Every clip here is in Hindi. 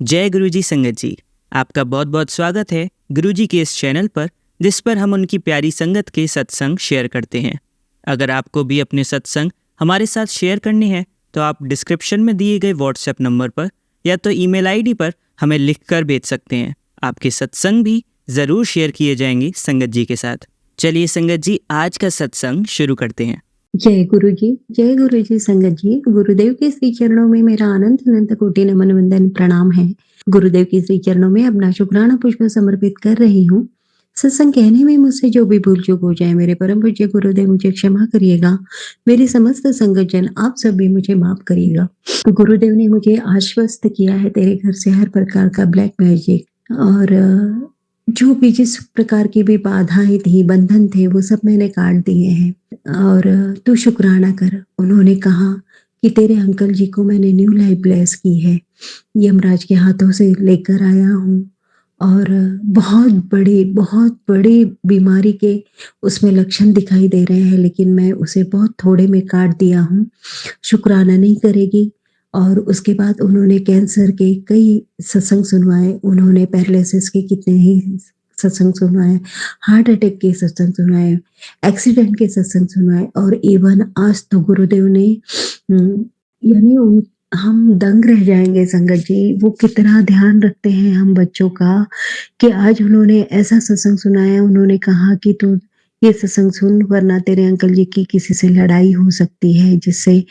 जय गुरुजी संगत जी, आपका बहुत बहुत स्वागत है गुरुजी के इस चैनल पर, जिस पर हम उनकी प्यारी संगत के सत्संग शेयर करते हैं। अगर आपको भी अपने सत्संग हमारे साथ शेयर करने हैं तो आप डिस्क्रिप्शन में दिए गए व्हाट्सएप नंबर पर या तो ईमेल आईडी पर हमें लिखकर भेज सकते हैं। आपके सत्संग भी ज़रूर शेयर किए जाएंगे संगत जी के साथ। चलिए संगत जी, आज का सत्संग शुरू करते हैं। जय गुरु जी संगत जी। गुरुदेव के श्री चरणों में मेरा अनंत अनंत कोटि नमन वंदन प्रणाम है। गुरुदेव के श्री चरणों में अपना शुक्राना पुष्प समर्पित कर रही हूँ। सत्संग कहने में मुझसे जो भी भूल चूक हो जाए, मेरे परम पूज्य गुरुदेव मुझे क्षमा करिएगा। मेरे समस्त संगत जन आप सब भी मुझे माफ करिएगा। गुरुदेव ने मुझे आश्वस्त किया है, तेरे घर से हर प्रकार का ब्लैक मैजिक और जो भी जिस प्रकार की भी बाधाएं थी, बंधन थे, वो सब मैंने काट दिए हैं और तू शुक्राना कर। उन्होंने कहा कि तेरे अंकल जी को मैंने न्यू लाइफ ब्लेस की है, यमराज के हाथों से लेकर आया हूँ और बहुत बड़ी बीमारी के उसमें लक्षण दिखाई दे रहे हैं, लेकिन मैं उसे बहुत थोड़े में काट दिया हूँ। शुक्राना नहीं करेगी। और उसके बाद उन्होंने कैंसर के कई सत्संग सुनवाए, उन्होंने पैरालिसिस के कितने ही सत्संग सुनवाए, हार्ट अटैक के सत्संग सुनवाए, एक्सीडेंट के सत्संग सुनवाए और इवन आज तो गुरुदेव ने यानी हम दंग रह जाएंगे संगत जी, वो कितना ध्यान रखते हैं हम बच्चों का, कि आज उन्होंने ऐसा सत्संग सुनाया। उन्होंने कहा कि तू ये सत्संग सुन, वरना तेरे अंकल जी की किसी से लड़ाई हो सकती है, जिससे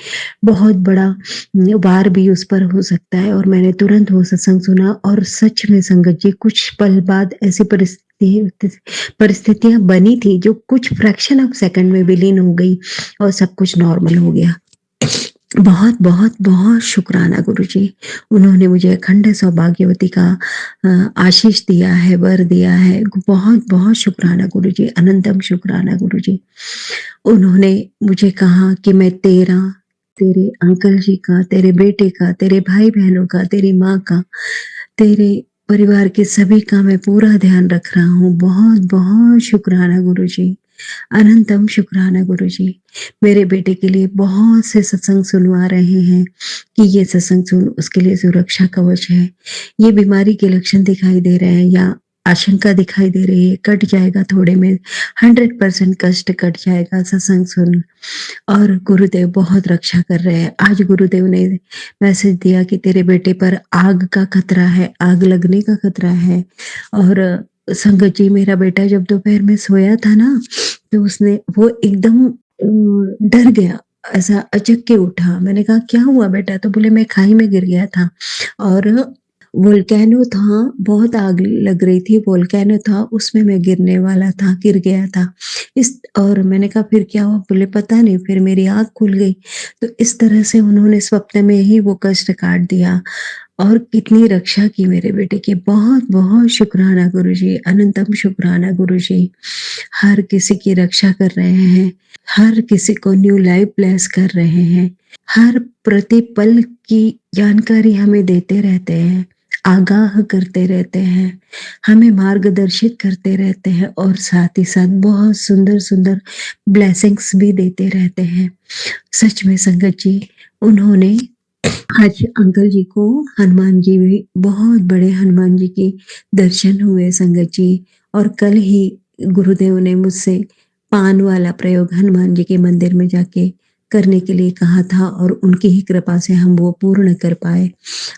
बहुत बड़ा वार भी उस पर हो सकता है। और मैंने तुरंत वो सत्संग सुना और सच में संगत जी कुछ पल बाद ऐसी परिस्थितियां बनी थी जो कुछ फ्रैक्शन ऑफ सेकंड में विलीन हो गई और सब कुछ नॉर्मल हो गया। बहुत बहुत बहुत शुक्राना गुरुजी। उन्होंने मुझे अखंड सौभाग्यवती का आशीष दिया है, वर दिया है। बहुत बहुत शुक्राना गुरुजी, अनंतम शुक्राना गुरुजी। उन्होंने मुझे कहा कि मैं तेरे अंकल जी का, तेरे बेटे का, तेरे भाई बहनों का, तेरी माँ का, तेरे परिवार के सभी का मैं पूरा ध्यान रख रहा हूँ। बहुत बहुत शुक्राना गुरुजी, अनंतम शुक्राना गुरुजी। मेरे बेटे के लिए बहुत से सत्संग सुनवा रहे हैं कि ये सत्संग सुन, उसके लिए सुरक्षा कवच है। ये बीमारी के लक्षण दिखाई दे रहे हैं या आशंका दिखाई दे रही है, कट जाएगा थोड़े में, 100% कष्ट कट जाएगा सत्संग सुन। और गुरुदेव बहुत रक्षा कर रहे हैं। आज गुरुदेव ने मैसेज दिया कि तेरे बेटे पर आग का खतरा है, आग लगने का खतरा है। और संगत जी, मेरा बेटा जब दोपहर में सोया था ना, तो वो एकदम डर गया, ऐसा अचक के उठा। मैंने कहा क्या हुआ बेटा? तो बोले मैं खाई में गिर गया था और वोल्केनो था, बहुत आग लग रही थी, वोल्केनो था, उसमें मैं गिरने वाला था, गिर गया था। और मैंने कहा फिर क्या हुआ? बोले पता नहीं, फिर मेरी आँख खुल गई। तो इस तरह से उन्होंने स्वप्न में ही वो कष्ट काट दिया और कितनी रक्षा की मेरे बेटे की। बहुत बहुत शुक्राना गुरुजी, अनंतम शुक्राना गुरुजी। हर किसी की रक्षा कर रहे हैं, हर किसी को न्यू लाइफ ब्लेस कर रहे हैं, हर प्रतिपल की जानकारी हमें देते रहते हैं, आगाह करते रहते हैं, हमें मार्गदर्शित करते रहते हैं और साथ ही साथ बहुत सुंदर सुंदर ब्लेसिंग्स भी देते रहते हैं। सच में संगत जी, उन्होंने आज अंकल जी को हनुमान जी भी, बहुत बड़े हनुमान जी के दर्शन हुए संगत जी। और कल ही गुरुदेव ने मुझसे पान वाला प्रयोग हनुमान जी के मंदिर में जाके करने के लिए कहा था और उनकी ही कृपा से हम वो पूर्ण कर पाए।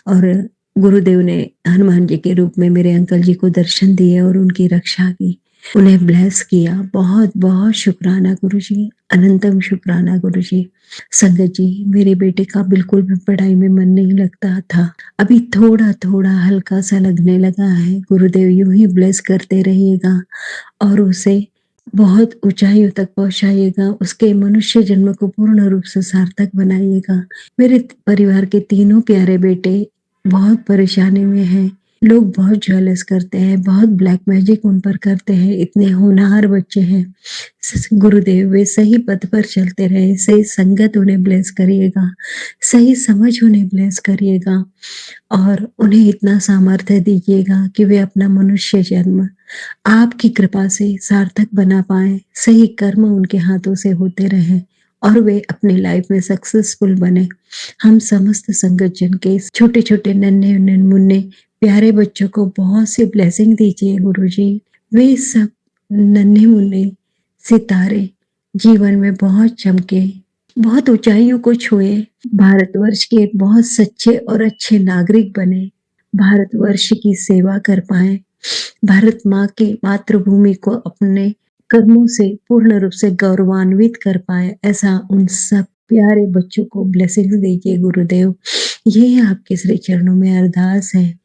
और गुरुदेव ने हनुमान जी के रूप में मेरे अंकल जी को दर्शन दिए और उनकी रक्षा की, उन्हें ब्लेस किया। बहुत बहुत शुक्राना गुरुजी, अनंतम शुक्राना गुरुजी। संगत जी, मेरे बेटे का बिल्कुल भी पढ़ाई में मन नहीं लगता था, अभी थोड़ा थोड़ा हल्का सा लगने लगा है। गुरुदेव यूं ही ब्लेस करते रहिएगा और उसे बहुत ऊंचाइयों तक पहुंचाइएगा, उसके मनुष्य जन्म को पूर्ण रूप से सार्थक बनाइएगा। मेरे परिवार के तीनों प्यारे बेटे बहुत परेशानी में हैं। लोग बहुत जेलस करते हैं, बहुत ब्लैक मैजिक उन पर करते हैं, इतने होनहार बच्चे हैं। गुरुदेव वे सही पथ पर चलते रहे, सही संगत उन्हें ब्लेस करिएगा, सही समझ उन्हें ब्लेस करिएगा और उन्हें इतना सामर्थ्य दीजिएगा कि वे अपना मनुष्य जन्म आपकी कृपा से सार्थक बना पाए, सही कर्म उनके हाथों से होते रहे और वे अपनी लाइफ में सक्सेसफुल बने। हम समस्त संगत जन के छोटे-छोटे नन्हे-मुन्ने प्यारे बच्चों को बहुत सी ब्लेसिंग दीजिए गुरुजी। वे सब नन्हे-मुन्ने सितारे जीवन में बहुत चमके, बहुत ऊंचाइयों को छुए, भारतवर्ष के एक बहुत सच्चे और अच्छे नागरिक बने, भारतवर्ष की सेवा कर पाए, भारत माँ के मातृभूमि को अपने कर्मों से पूर्ण रूप से गौरवान्वित कर पाए, ऐसा उन सब प्यारे बच्चों को ब्लेसिंग दीजिए गुरुदेव। ये आपके श्री चरणों में अरदास है।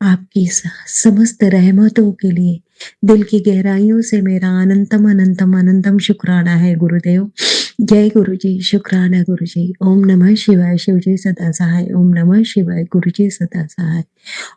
आपकी समस्त रहमतों के लिए दिल की गहराइयों से मेरा अनंतम अनंतम अनंतम शुक्राना है गुरुदेव। जय गुरुजी, शुक्राना गुरुजी। ओम नमः शिवाय, शिवजी सदा सहाय। ओम नमः शिवाय, गुरुजी सदा सहाय।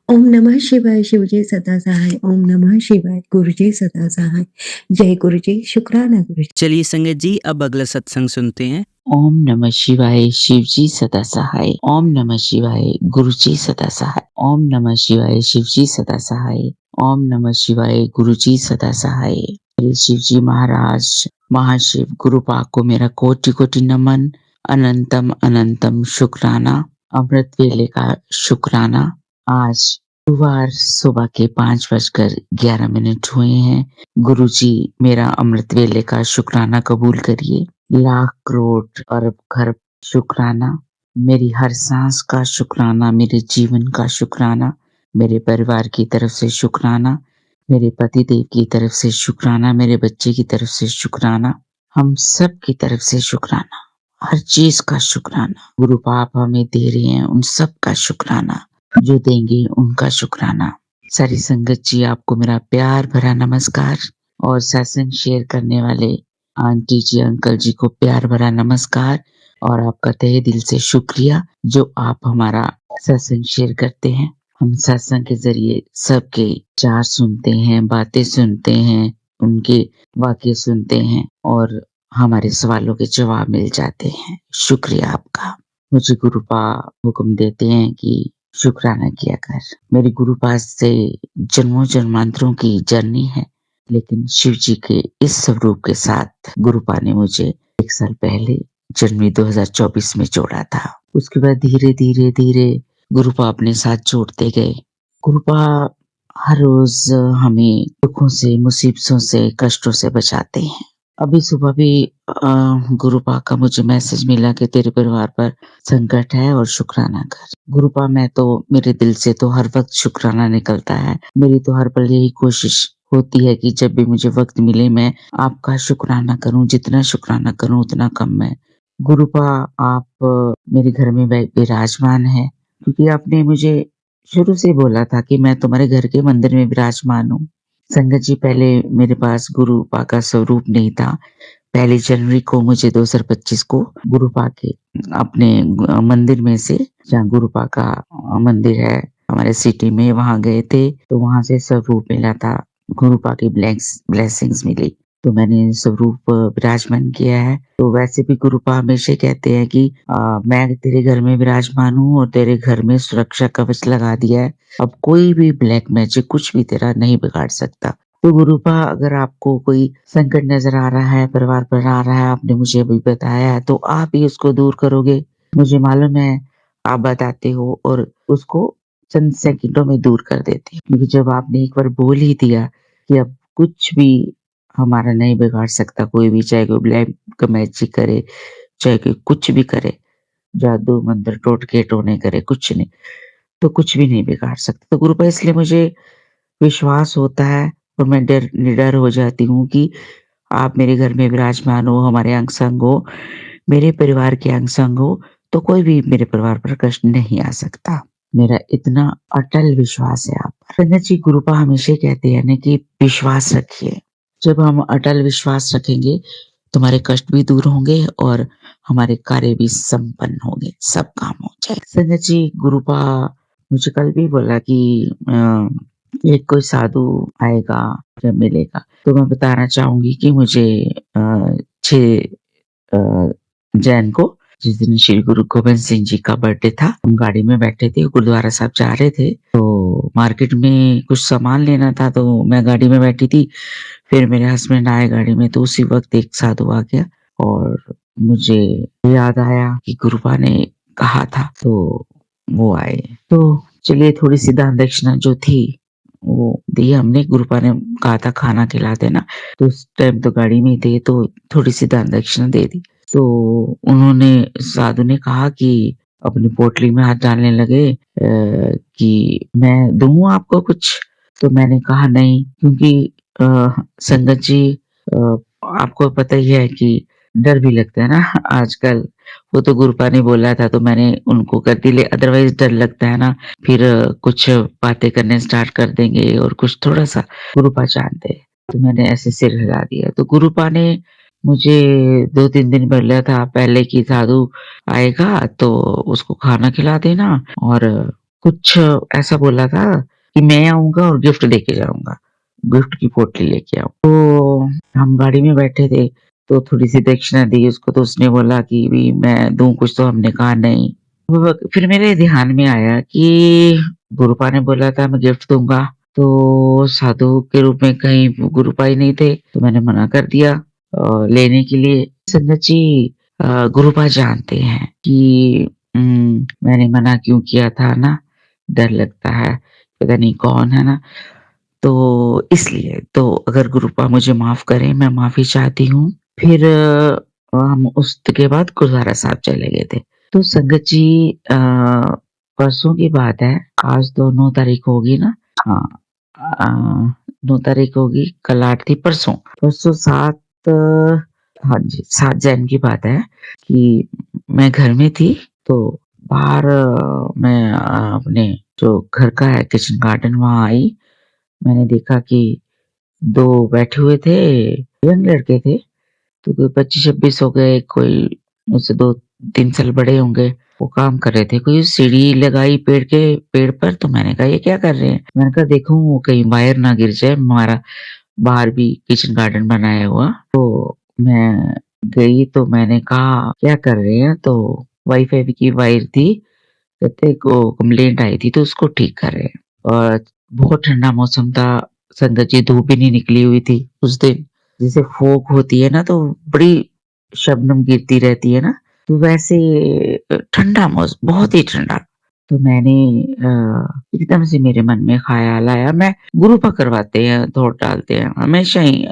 ओम नमः शिवाय, शिवजी सदा सहाय। ओम नमः शिवाय, गुरुजी सदा सहाय। जय गुरुजी, शुक्राना गुरुजी। चलिए संगत जी, अब अगला सत्संग सुनते हैं। ओम नमः शिवाय, शिवजी सदा सहाय। ओम नमः शिवाय, गुरुजी सदा सहाय। ओम नमः शिवाय, शिवजी सदा सहाय। ओम नमः शिवाय, गुरुजी सदा सहाय। मेरे शिवजी महाराज महाशिव गुरुपाक को मेरा कोटि कोटि नमन, अनंतम अनंतम शुक्राना, अमृत वेले का शुक्राना। आज गुरुवार सुबह के 5:11 हुए हैं। गुरुजी मेरा अमृत वेले का शुक्राना कबूल करिए। लाख करोड़ अरब खरब शुक्राना, मेरी हर सांस का शुक्राना, मेरे जीवन का शुक्राना, मेरे परिवार की तरफ से शुक्राना, मेरे पति देव की तरफ से शुक्राना, मेरे बच्चे की तरफ से शुक्राना, हम सब की तरफ से शुक्राना, हर चीज का शुक्राना। गुरु पाप हमें दे रहे हैं, उन सब का शुक्राना, जो देंगे उनका शुक्राना। सारी संगत जी, आपको मेरा प्यार भरा नमस्कार और सत्संग शेयर करने वाले आंटी जी अंकल जी को प्यार भरा नमस्कार और आपका तहे दिल से शुक्रिया जो आप हमारा सत्संग शेयर करते हैं। हम सत्संग के जरिए सबके विचार सुनते हैं, बातें सुनते हैं, उनके वाक्य सुनते हैं और हमारे सवालों के जवाब मिल जाते हैं। शुक्रिया आपका। मुझे गुरुपा हुक्म देते हैं कि शुक्राना किया कर। मेरे गुरुपा से जन्मों जन्मांतरों की जर्नी है, लेकिन शिव जी के इस स्वरूप के साथ गुरुपा ने मुझे 1 साल पहले जनवरी 2024 में जोड़ा था। उसके बाद धीरे धीरे धीरे गुरुपा अपने साथ जोड़ते गए। गुरुपा हर रोज हमें दुखों से, मुसीबतों से, कष्टों से बचाते हैं। अभी सुबह भी गुरुपा का मुझे मैसेज मिला कि तेरे परिवार पर संकट है और शुक्राना कर। गुरुपा, मैं तो मेरे दिल से तो हर वक्त शुक्राना निकलता है। मेरी तो हर पल यही कोशिश होती है कि जब भी मुझे वक्त मिले मैं आपका शुक्राना करूं। जितना शुक्राना करूं उतना कम है। गुरुपा, आप मेरे घर में विराजमान है, क्योंकि आपने मुझे शुरू से बोला था कि मैं तुम्हारे घर के मंदिर में विराजमान हूँ। संगत जी, पहले मेरे पास गुरुपा का स्वरूप नहीं था। 1 जनवरी को मुझे 2025 को गुरुपा के अपने मंदिर में से, जहाँ गुरुपा का मंदिर है हमारे सिटी में, वहां गए थे तो वहां से स्वरूप मिला था। गुरुपा की ब्लेसिंग्स मिली तो मैंने स्वरूप विराजमान किया है। तो वैसे भी गुरुपा हमेशा कहते हैं कि मैं तेरे घर में विराजमान हूँ और तेरे घर में सुरक्षा कवच लगा दिया है। अब कोई भी ब्लैक मैजिक कुछ भी तेरा नहीं बिगाड़ सकता। तो गुरुपा, अगर आपको कोई संकट नजर आ रहा है, परिवार पर आ रहा है, आपने मुझे अभी बताया है, तो आप ही उसको दूर करोगे। मुझे मालूम है आप बताते हो और उसको चंद सेकंडों में दूर कर देते हो, क्योंकि जब आपने एक बार बोल ही दिया कि अब कुछ भी हमारा नहीं बिगाड़ सकता, कोई भी, चाहे कोई ब्लैक मैजिक करे, चाहे कोई कुछ भी करे, जादू मंत्र टोटके टोने करे, कुछ नहीं, तो कुछ भी नहीं बिगाड़ सकता। तो गुरुपा, इसलिए मुझे विश्वास होता है और मैं निडर हो जाती हूँ कि आप मेरे घर में विराजमान हो, हमारे अंग संग हो, मेरे परिवार के अंग संग हो, तो कोई भी मेरे परिवार पर कष्ट नहीं आ सकता। मेरा इतना अटल विश्वास है आप पर। संगत जी, गुरुपा हमेशा कहते हैं ना कि विश्वास रखिए। जब हम अटल विश्वास रखेंगे तुम्हारे कष्ट भी दूर होंगे और हमारे कार्य भी संपन्न होंगे, सब काम हो जाए। संगत जी, गुरुपा मुझे कल भी बोला कि एक कोई साधु आएगा जब मिलेगा, तो मैं बताना चाहूंगी कि मुझे 6 जैन को, जिस दिन श्री गुरु गोबिंद सिंह जी का बर्थडे था, हम गाड़ी में बैठे थे, गुरुद्वारा साहब जा रहे थे, तो मार्केट में कुछ सामान लेना था, तो मैं गाड़ी में बैठी थी। फिर मेरे हस्बैंड आए गाड़ी में, तो उसी वक्त एक साधु आ गया और मुझे याद आया कि गुरुपा ने कहा था, तो वो आए। तो चलिए थोड़ी सी दान दक्षिणा जो थी वो दी हमने। गुरुपा ने कहा था खाना खिला देना, तो उस टाइम तो गाड़ी में ही थे, तो थोड़ी सी दान दक्षिणा दे दी। तो उन्होंने साधु ने कहा कि अपनी पोटली में हाथ डालने लगे कि मैं दूँ आपको कुछ? तो मैंने कहा नहीं, क्योंकि संगत जी, आपको पता ही है कि डर भी लगता है ना आजकल। वो तो गुरुपा ने बोला था तो मैंने उनको कर दी, अदरवाइज़ डर लगता है ना, फिर कुछ बातें करने स्टार्ट कर देंगे और कुछ थोड़ा-सा गुरुपा जानते हैं। तो मैंने ऐसे सिर हिला दिया। तो गुरुपा ने मुझे 2-3 दिन बोला था पहले कि साधु आएगा तो उसको खाना खिला देना, और कुछ ऐसा बोला था कि मैं आऊँगा और गिफ्ट देके जाऊँगा, गिफ्ट की पोटली लेके आऊँ। तो हम गाड़ी में बैठे थे, तो थोड़ी-सी दक्षिणा दी उसको, तो उसने बोला कि भी मैं दूँ कुछ? तो हमने कहा नहीं। वो फिर मेरे ध्यान में आया कि गुरुपा ने बोला था मैं गिफ्ट दूँगा, तो साधु के रूप में कहीं गुरुपा ही नहीं थे, तो मैंने मना कर दिया लेने के लिए। संगत जी, गुरुपा जानते हैं कि मैंने मना क्यों किया था ना, डर लगता है, पता नहीं कौन है ना, तो इसलिए। तो अगर गुरुपा मुझे माफ़ करें, मैं माफ़ी चाहती हूँ। फिर हम उसके बाद गुरुद्वारा साहब चले गए थे। तो संगत जी, परसों की बात है, आज तो 9 तारीख होगी ना? हाँ, 9 तारीख होगी, कल 8 थी, परसों। परसों 7, हाँ जी, 7 जैन की बात है कि मैं घर में थी, तो बाहर मैं अपने जो घर का है किचन गार्डन, वहाँ आई। मैंने देखा कि 2 बैठे हुए थे, यंग लड़के थे। तो कोई 25-26 हो गए, कोई मुझसे 2-3 साल बड़े होंगे। वो काम कर रहे थे, कोई सीढ़ी लगाई पेड़ पर, तो मैंने कहा ये क्या कर रहे हैं? मैंने कहा देखूँ वो कहीं वायर ना गिर जाए, हमारा बाहर भी किचन गार्डन बनाया हुआ। तो मैं गई तो मैंने कहा क्या कर रहे हैं? तो वाईफाई की वायर थी, कहते को कंप्लेंट आई थी तो उसको ठीक कर रहे हैं। और बहुत ठंडा मौसम था, संगत जी, धूप भी नहीं निकली हुई थी उस दिन। जैसे फॉग होती है ना, तो बड़ी शबनम गिरती रहती है ना, तो वैसे ठंडा मौसम, बहुत ही ठंडा। तो मैंने एकदम से मेरे मन में ख़्याल आया, मैं गुरुपा करवाते हैं, दौड़ डालते हैं हमेशा ही,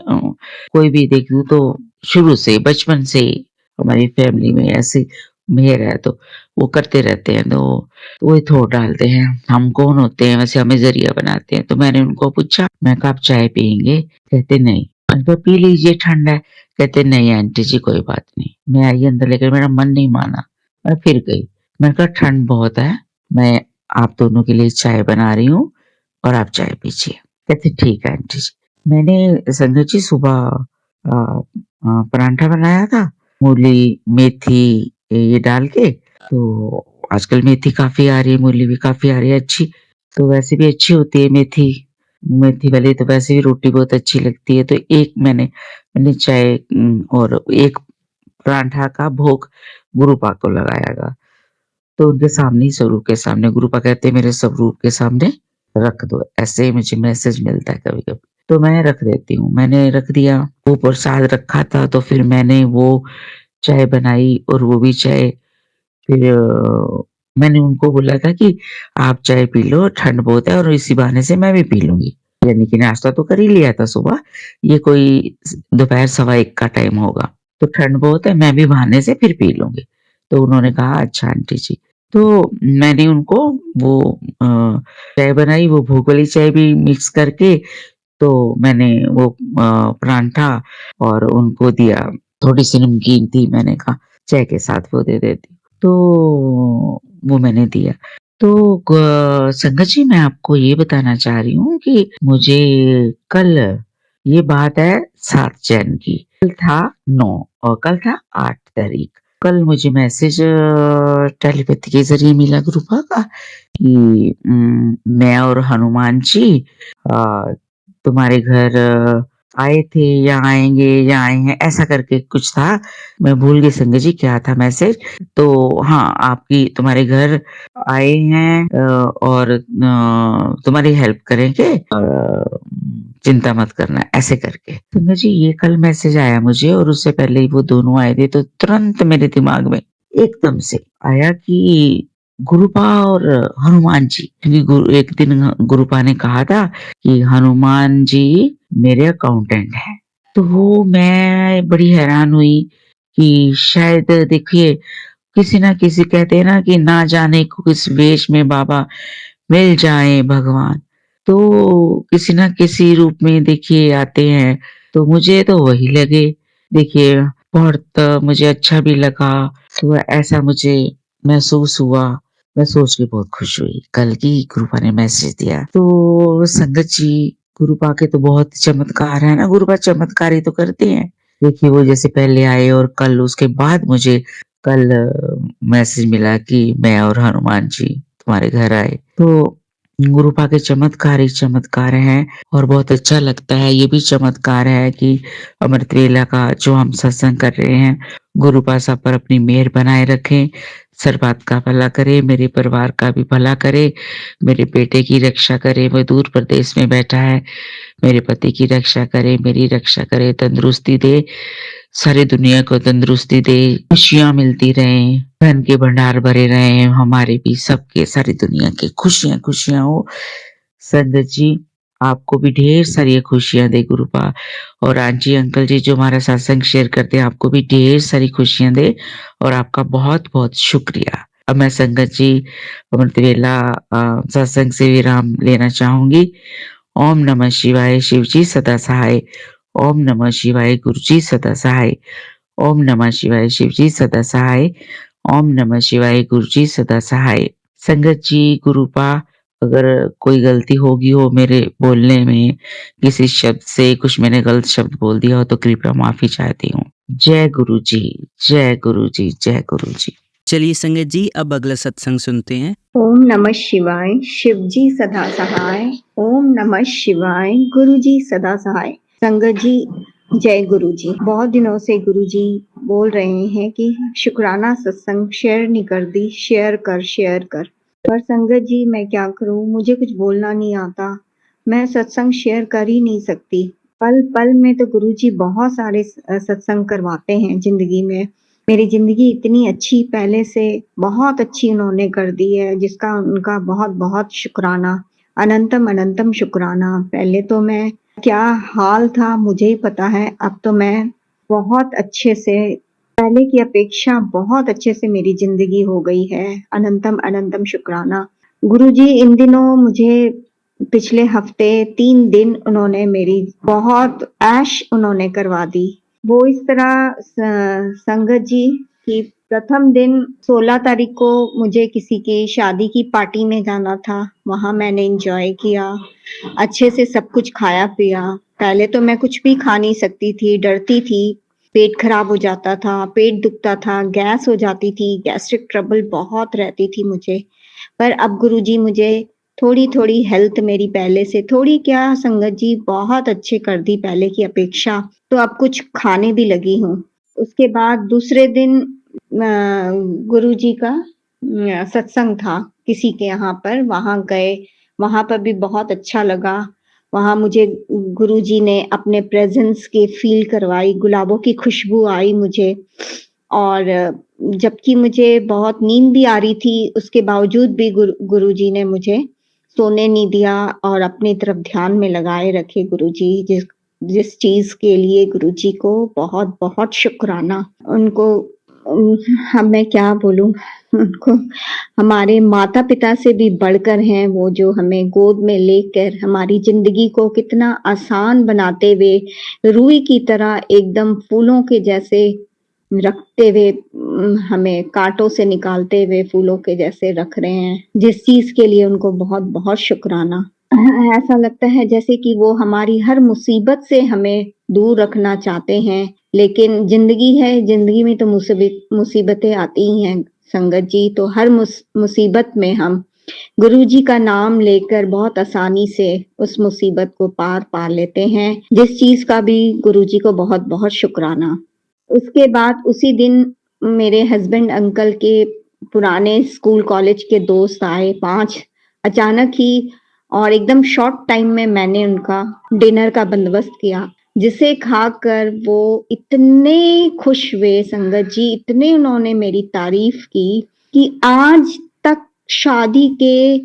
कोई भी देखूँ तो शुरू से बचपन से ही हमारी फैमिली में ऐसी मेहर है, तो वो करते रहते हैं, तो वही थोड़ डालते हैं। हम कौन होते हैं वैसे, हमें ज़रिया बनाते हैं। तो मैंने उनको पूछा, मैं कहा आप चाय पिएँगे? कहते नहीं। मैंने कहा पी लीजिए, ठंड है। कहते नहीं आंटी जी कोई बात नहीं। मैं आई अंदर, लेकिन मेरा मन नहीं माना, मैं फिर गई। मैंने कहा ठंड बहुत है, मैं आप दोनों के लिए चाय बना रही हूँ और आप चाय पीजिए। कहते ठीक है आंटी जी। मैंने संगत जी सुबह पराठा बनाया था, मूली, मेथी ये डाल के। तो आजकल मेथी काफ़ी आ रही है, मूली भी काफ़ी आ रही है अच्छी, तो वैसे भी अच्छी होती है मेथी। मेथी वाली तो वैसे भी रोटी बहुत अच्छी लगती है। तो एक मैंने चाय और एक पराठा का भोग गुरुपा को लगायागा। तो उनके सामने ही, स्वरूप के सामने, गुरुपा कहते हैं मेरे स्वरूप के सामने रख दो। ऐसे ही मुझे मैसेज मिलता है कभी-कभी, तो मैं रख देती हूँ। मैंने रख दिया, वो प्रसाद रखा था, तो फिर मैंने वो चाय बनाई, और वो भी चाय फिर मैंने उनको बोला था कि आप चाय पी लो, ठंड बहुत है, और इसी बहाने से मैं भी पी लूँगी। यानी कि नाश्ता तो कर ही लिया था सुबह, ये कोई दोपहर सवा 1 का टाइम होगा। तो ठंड बहुत है, मैं भी बहाने से फिर पी लूँगी। तो उन्होंने कहा अच्छा आंटी जी। तो मैंने उनको वो चाय बनाई, वो भोग वाली चाय भी मिक्स करके, तो मैंने वो पराठा और उनको दिया। थोड़ी-सी नमकीन थी, मैंने कहा चाय के साथ वो दे देती हूँ। तो वो मैंने दिया। तो संगत जी, मैं आपको ये बताना चाह रही हूँ कि मुझे कल, ये बात है 7 जैन की, कल था 9 और कल था 8 तारीख। कल मुझे मैसेज टेलीपैथी के ज़रिए मिला गुरुपा का कि मैं और हनुमान जी अ, तुम्हारे घर आए थे या आएँगे या आए हैं, ऐसा करके कुछ था। मैं भूल गई संजय जी क्या था मैसेज। तो हाँ, आपकी तुम्हारे घर आए हैं और तुम्हारी हेल्प करेंगे। चिंता मत करना, ऐसे करके। संगत जी ये कल मैसेज आया मुझे और उससे पहले ही वो दोनों आए थे, तो तुरंत मेरे दिमाग में एकदम से आया कि गुरुपा और हनुमान जी, क्योंकि एक दिन गुरुपा ने कहा था कि हनुमान जी मेरे अकाउंटेंट हैं। तो वो मैं बड़ी हैरान हुई कि शायद देखिए किसी ना किसी, कहते हैं ना कि ना जाने को किस वेश में बाबा मिल जाए भगवान, तो किसी ना किसी रूप में देखिए आते हैं। तो मुझे तो वही लगे, देखिए बहुत मुझे अच्छा भी लगा, तो ऐसा मुझे महसूस हुआ। मैं सोच के बहुत खुश हुई कल की गुरुपा ने मैसेज दिया। तो संगत जी गुरुपा के तो बहुत चमत्कार है ना, गुरुपा चमत्कार ही तो करते हैं। देखिए वो जैसे पहले आए और कल उसके बाद मुझे कल मैसेज मिला कि मैं और हनुमान जी तुम्हारे घर आए। तो गुरुपा के चमत्कार ही चमत्कार हैं और बहुत अच्छा लगता है। ये भी चमत्कार है कि अमृत वेला का जो हम सत्संग कर रहे हैं, गुरुपा सब पर अपनी मेहर बनाए रखें, सर्वात का भला करे, मेरे परिवार का भी भला करे, मेरे बेटे की रक्षा करे, वो दूर प्रदेश में बैठा है, मेरे पति की रक्षा करे, मेरी रक्षा करे, तंदुरुस्ती दे, सारी दुनिया को तंदुरुस्ती दे, खुशियां मिलती रहें, धन के भंडार भरे रहें, हमारे भी सबके, सारी दुनिया की खुशियां खुशियां हो। संगत जी आपको भी ढेर सारी खुशियां दे गुरुपा, और आंटी अंकल जी जो हमारा सत्संग शेयर करते हैं आपको भी ढेर सारी खुशियां दे, और आपका बहुत बहुत शुक्रिया। अब मैं संगत जी अमृत वेला सत्संग से विराम लेना चाहूंगी। ओम नमः शिवाय, शिव जी सदा सहाय। ओम नमः शिवाय, गुरु जी सदा सहाय। ओम नमः शिवाय, शिव जी सदा सहाय। ओम नमः शिवाय, गुरु जी सदा सहाय। संगत जी गुरुपा, अगर कोई गलती होगी हो मेरे बोलने में, किसी शब्द से कुछ मैंने गलत शब्द बोल दिया हो तो कृपया माफी चाहती हूँ। जय गुरु जी, जय गुरु जी, जय गुरु जी। चलिए संगत जी अब अगला सत्संग सुनते हैं। ओम नमः शिवाय, शिव जी सदा सहाय। ओम नमः शिवाय, गुरु जी सदा सहाय। संगत जी जय गुरु जी। बहुत दिनों से गुरु जी बोल रहे हैं कि शुक्राना सत्संग शेयर नहीं कर दी, शेयर कर। पर संगत जी मैं क्या करूं, मुझे कुछ बोलना नहीं आता, मैं सत्संग शेयर कर ही नहीं सकती। पल पल में तो गुरु जी बहुत सारे सत्संग करवाते हैं जिंदगी में। मेरी जिंदगी इतनी अच्छी पहले से बहुत अच्छी उन्होंने कर दी है, जिसका उनका बहुत बहुत शुक्राना, अनंतम अनंतम शुक्राना। पहले तो मैं क्या हाल था मुझे ही पता है, अब तो मैं बहुत अच्छे से, पहले की अपेक्षा बहुत अच्छे से मेरी जिंदगी हो गई है। अनंतम अनंतम शुक्राना। गुरुजी इन दिनों मुझे पिछले हफ्ते 3 दिन उन्होंने मेरी बहुत ऐश उन्होंने करवा दी। वो इस तरह संगत जी की प्रथम दिन 16 तारीख को मुझे किसी की शादी की पार्टी में जाना था, वहां मैंने एंजॉय किया, अच्छे से सब कुछ खाया पिया। पहले तो मैं कुछ भी खा नहीं सकती थी, डरती थी, पेट खराब हो जाता था, पेट दुखता था, गैस हो जाती थी, गैस्ट्रिक ट्रबल बहुत रहती थी मुझे। पर अब गुरुजी मुझे थोड़ी थोड़ी हेल्थ मेरी पहले से, थोड़ी क्या संगत जी बहुत अच्छे कर दी पहले की अपेक्षा, तो अब कुछ खाने भी लगी हूँ। उसके बाद दूसरे दिन गुरुजी का सत्संग था किसी के यहाँ पर, वहां गए, वहां पर भी बहुत अच्छा लगा। वहां मुझे गुरुजी ने अपने प्रेजेंस की फील करवाई, गुलाबों की खुशबू आई मुझे, और जबकि मुझे बहुत नींद भी आ रही थी, उसके बावजूद भी गुरुजी ने मुझे सोने नहीं दिया और अपनी तरफ ध्यान में लगाए रखे। गुरुजी जिस चीज के लिए गुरुजी को बहुत बहुत शुक्राना। उनको हम, मैं क्या बोलूं, उनको हमारे माता पिता से भी बढ़कर हैं वो, जो हमें गोद में लेकर हमारी जिंदगी को कितना आसान बनाते हुए, रूई की तरह एकदम फूलों के जैसे रखते हुए, हमें कांटों से निकालते हुए फूलों के जैसे रख रहे हैं, जिस चीज के लिए उनको बहुत बहुत शुक्राना। ऐसा लगता है जैसे कि वो हमारी हर मुसीबत से हमें दूर रखना चाहते हैं, लेकिन जिंदगी है, जिंदगी में तो मुसीबतें आती ही हैं संगत जी। तो हर मुसीबत में हम गुरुजी का नाम लेकर बहुत आसानी से उस मुसीबत को पार पा लेते हैं, जिस चीज का भी गुरुजी को बहुत बहुत शुक्राना। उसके बाद उसी दिन मेरे हस्बैंड अंकल के पुराने स्कूल कॉलेज के दोस्त आए 5 अचानक ही, और एकदम शॉर्ट टाइम में मैंने उनका डिनर का बंदोबस्त किया, जिसे खाकर वो इतने खुश हुए संगत जी, इतने उन्होंने मेरी तारीफ की कि आज तक शादी के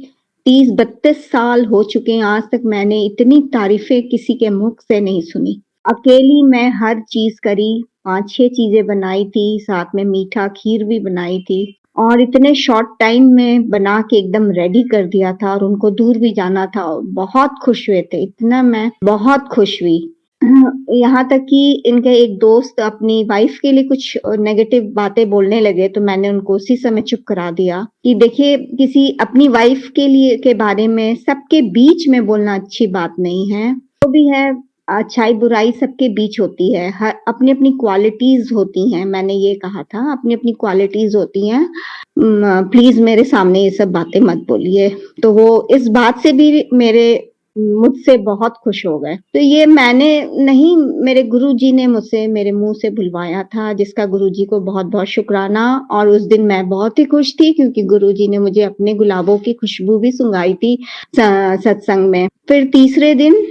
30-32 साल हो चुके हैं, आज तक मैंने इतनी तारीफें किसी के मुख से नहीं सुनी। अकेली मैं हर चीज करी, 5-6 चीजें बनाई थी, साथ में मीठा खीर भी बनाई थी और इतने शॉर्ट टाइम में बना के एकदम रेडी कर दिया था और उनको दूर भी जाना था। बहुत खुश हुए थे, इतना मैं बहुत खुश हुई। यहाँ तक कि इनके एक दोस्त अपनी वाइफ के लिए कुछ नेगेटिव बातें बोलने लगे, तो मैंने उनको उसी समय चुप करा दिया कि देखिए, किसी अपनी वाइफ के लिए के बारे में सबके बीच में बोलना अच्छी बात नहीं है। जो भी है, अच्छाई बुराई सबके बीच होती है, हर अपनी अपनी क्वालिटीज होती हैं। मैंने ये कहा था, अपनी अपनी क्वालिटीज होती हैं, प्लीज मेरे सामने ये सब बातें मत बोलिए। तो वो इस बात से भी मुझसे बहुत खुश हो गए। तो ये मैंने नहीं, मेरे गुरुजी ने मुझसे मेरे मुंह से बुलवाया था, जिसका गुरुजी को बहुत बहुत शुक्राना। और उस दिन मैं बहुत ही खुश थी क्योंकि गुरुजी ने मुझे अपने गुलाबों की खुशबू भी सुंघाई थी सत्संग में। फिर तीसरे दिन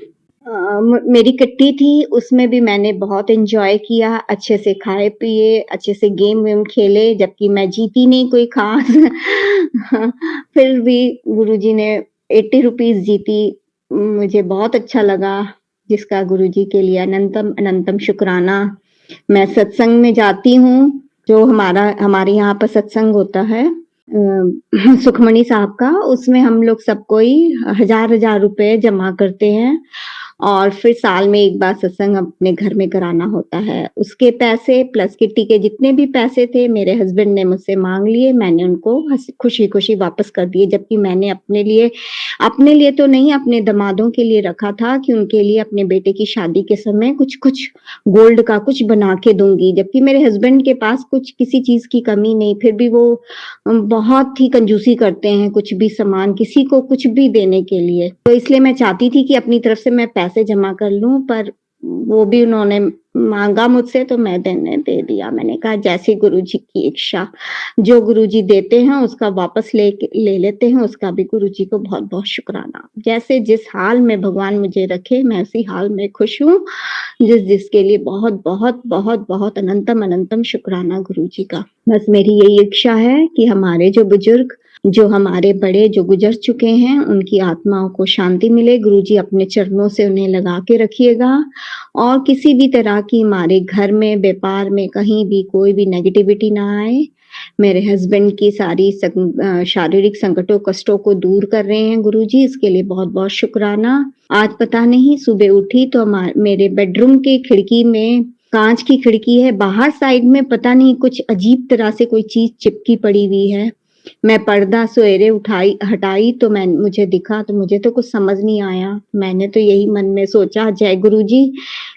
मेरी किट्टी थी, उसमें भी मैंने बहुत एंजॉय किया, अच्छे से खाए पिए, अच्छे से गेम वेम खेले, जबकि मैं जीती नहीं कोई खास। फिर भी गुरुजी ने 80 रुपीज जीती, मुझे बहुत अच्छा लगा, जिसका गुरुजी के लिए अनंतम अनंतम शुक्राना। मैं सत्संग में जाती हूँ, जो हमारे यहाँ पर सत्संग होता है सुखमणि साहब का, उसमें हम लोग सब कोई 1000 रुपए जमा करते हैं और फिर साल में एक बार सत्संग अपने घर में कराना होता है। उसके पैसे प्लस किट्टी के जितने भी पैसे थे मेरे हस्बैंड ने मुझसे मांग लिए, मैंने उनको खुशी खुशी वापस कर दिए, जबकि मैंने अपने लिए तो नहीं, अपने दामादों के लिए रखा था कि उनके लिए अपने बेटे की शादी के समय कुछ गोल्ड का कुछ बना के दूंगी। जबकि मेरे हस्बैंड के पास कुछ किसी चीज की कमी नहीं, फिर भी वो बहुत ही कंजूसी करते हैं, कुछ भी सामान किसी को कुछ भी देने के लिए। तो इसलिए मैं चाहती थी कि अपनी तरफ से मैं पैसे जमा कर लूं, पर वो भी उन्होंने मांगा मुझसे तो मैं दे दिया। मैंने कहा जैसे गुरुजी की इच्छा, जो गुरुजी देते हैं उसका वापस ले लेते हैं, उसका भी गुरुजी को बहुत बहुत शुक्राना। जैसे जिस हाल में भगवान मुझे रखे, मैं उसी हाल में खुश हूँ, जिसके लिए बहुत बहुत बहुत बहुत अनंतम अनंतम शुक्राना गुरुजी का। बस मेरी यही इच्छा है कि हमारे जो बुजुर्ग, जो हमारे बड़े जो गुजर चुके हैं, उनकी आत्माओं को शांति मिले। गुरुजी अपने चरणों से उन्हें लगा के रखिएगा और किसी भी तरह की हमारे घर में, व्यापार में, कहीं भी कोई भी नेगेटिविटी ना आए। मेरे हस्बैंड की सारी शारीरिक संकटों कष्टों को दूर कर रहे हैं गुरुजी, इसके लिए बहुत बहुत शुक्राना। आज पता नहीं सुबह उठी तो मेरे बेडरूम की खिड़की में, कांच की खिड़की है, बाहर साइड में पता नहीं कुछ अजीब तरह से कोई चीज चिपकी पड़ी हुई है। मैं पर्दा सवेरे हटाई तो मुझे दिखा, तो मुझे तो कुछ समझ नहीं आया। मैंने तो यही मन में सोचा, जय गुरुजी,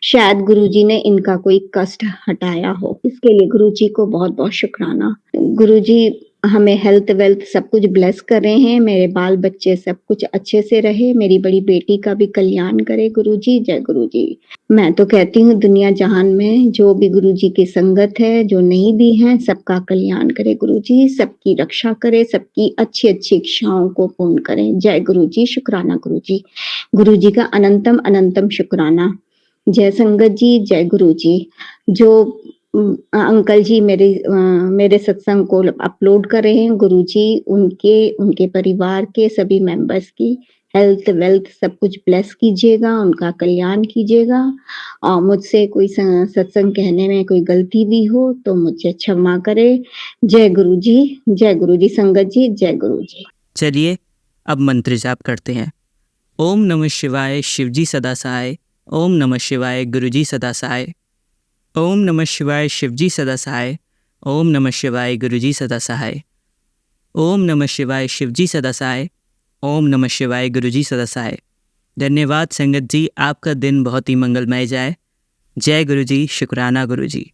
शायद गुरुजी ने इनका कोई कष्ट हटाया हो। इसके लिए गुरुजी को बहुत बहुत शुक्राना। गुरुजी हमें हेल्थ वेल्थ सब कुछ ब्लेस कर रहे हैं, मेरे बाल बच्चे सब कुछ अच्छे से रहे, मेरी बड़ी बेटी का भी कल्याण करे गुरुजी। जय गुरुजी। मैं तो कहती हूँ दुनिया जहान में जो भी गुरुजी की संगत है, जो नहीं भी है, सबका कल्याण करे गुरुजी, सबकी रक्षा करे, सबकी अच्छी अच्छी इच्छाओं को पूर्ण करें। जय गुरुजी, शुक्राना गुरुजी। गुरुजी का अनंतम अनंतम शुक्राना। जय संगत जी, जय गुरुजी। जो अंकल जी मेरे सत्संग को अपलोड कर रहे हैं, गुरुजी उनके परिवार के सभी मेंबर्स की हेल्थ वेल्थ सब कुछ ब्लेस कीजिएगा, उनका कल्याण कीजिएगा। और मुझसे कोई सत्संग कहने में कोई गलती भी हो तो मुझे क्षमा करे। जय गुरुजी, जय गुरुजी। संगत जी, जय गुरुजी। चलिए अब मंत्र जाप करते हैं। ओम नमः शिवाय, शिवजी सदा सहाय। ओम नमः शिवाय, गुरुजी सदा सहाय। ओम नमः शिवाय, शिवजी सदा सहाय। ओम नमः शिवाय, गुरुजी सदा सहाय। ओम नमः शिवाय, शिवजी सदा सहाय। ओम नमः शिवाय, गुरुजी सदा सहाय। धन्यवाद संगत जी, आपका दिन बहुत ही मंगलमय जाए। जय गुरुजी, शुक्राना गुरुजी।